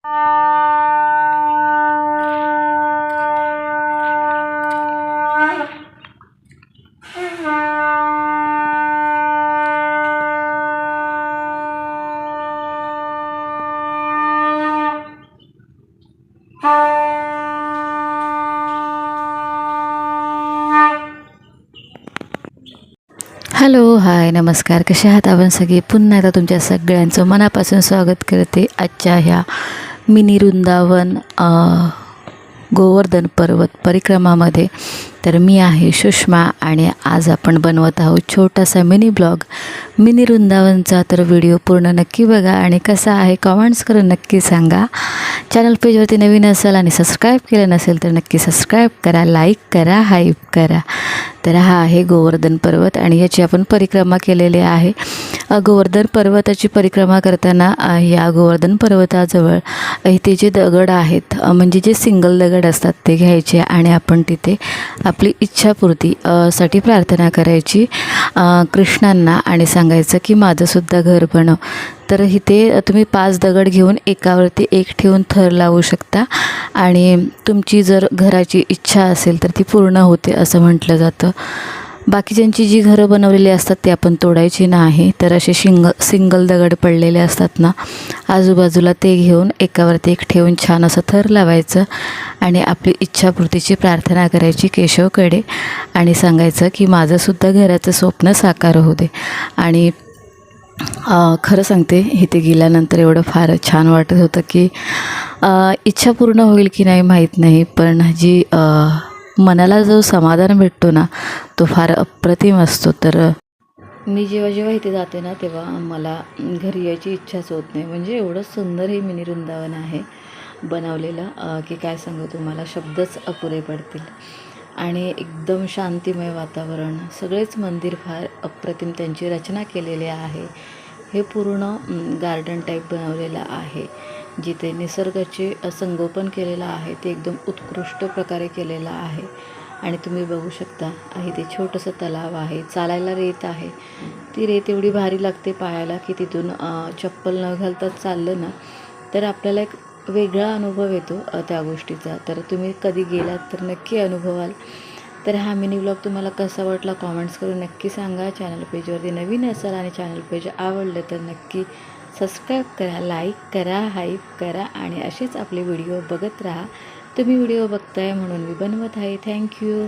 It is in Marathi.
हॅलो, हाय, नमस्कार. कसे आहात आपण सगळे? पुन्हा एकदा तुमच्या सगळ्यांचं मनापासून स्वागत करते आजच्या ह्या मिनी वृंदावन गोवर्धन पर्वत परिक्रमामध्ये. तर मी आहे सुषमा आणि आज आपण बनवत आहोत छोटासा मिनी ब्लॉग मिनी वृंदावनचा. तर व्हिडिओ पूर्ण नक्की बघा आणि कसा आहे कमेंट्स करून नक्की सांगा. चॅनल पेजवरती नवीन असाल आणि सबस्क्राईब केलं नसेल तर नक्की सबस्क्राईब करा, लाईक करा, हाईप करा. तर हा आहे गोवर्धन पर्वत आणि याची आपण परिक्रमा केलेली आहे. गोवर्धन पर्वताची परिक्रमा करताना या गोवर्धन पर्वताजवळ इथे जे दगड आहेत म्हणजे जे सिंगल दगड असतात ते घ्यायचे आणि आपण तिथे आपली इच्छापूर्ती साठी प्रार्थना करायची कृष्णांना आणि सांगायचं की माझंसुद्धा घर बनव. तर इथे तुम्ही 5 दगड घेऊन एकावरती एक ठेवून थर लावू शकता आणि तुमची जर घराची इच्छा असेल तर ती पूर्ण होते असं म्हटलं जातं. बाकीच्यांची जी घरं बनवलेली असतात ती आपण तोडायची नाही. तर असे सिंगल दगड पडलेले असतात ना आजूबाजूला, ते घेऊन एकावरती एक ठेवून छान असं थर लावायचं आणि आपली इच्छापूर्तीची प्रार्थना करायची केशवकडे आणि सांगायचं की माझंसुद्धा घराचं स्वप्न साकार होऊ दे. आणि खरं सांगते इथे गेल्यानंतर एवढं फार छान वाटत होतं की इच्छा पूर्ण होईल की नाही माहीत नाही, पण जी मनाला जो समाधान भेटतो ना तो फार अप्रतिम असतो. तर मी जेव्हा इथे जाते ना तेव्हा मला घरी यायची इच्छाच होत नाही. म्हणजे एवढं सुंदर हे मिनी वृंदावन आहे बनवलेलं की काय सांगू तुम्हाला, शब्दच अपुरे पडतील. आणि एकदम शांतिमय वातावरण, सगळेच मंदिर फार अप्रतिम त्यांची रचना केलेली आहे. हे पूर्ण गार्डन टाईप बनवलेलं आहे जिथे निसर्गाचे संगोपन केलेलं आहे ते एकदम उत्कृष्ट प्रकारे केलेलं आहे. आणि तुम्ही बघू शकता इथे छोटंसं तलाव आहे, चालायला रेत आहे. ती रेत एवढी भारी लागते पायाला की तिथून चप्पल न घालता चाललं ना तर आपल्याला एक वेगळा अनुभव येतो त्या गोष्टीचा. तर तुम्ही कधी गेलात तर नक्की अनुभवाल. तर हा मिनी ब्लॉग तुम्हाला कसा वाटला कॉमेंट्स करून नक्की सांगा. चॅनल पेजवरती नवीन असाल आणि चॅनल पेज आवडलं तर नक्की सबस्क्राईब करा, लाईक करा, हाईप करा आणि असेच आपले व्हिडिओ बघत राहा. तुम्ही व्हिडिओ बघताय म्हणून मी बनवत आहे. थँक्यू.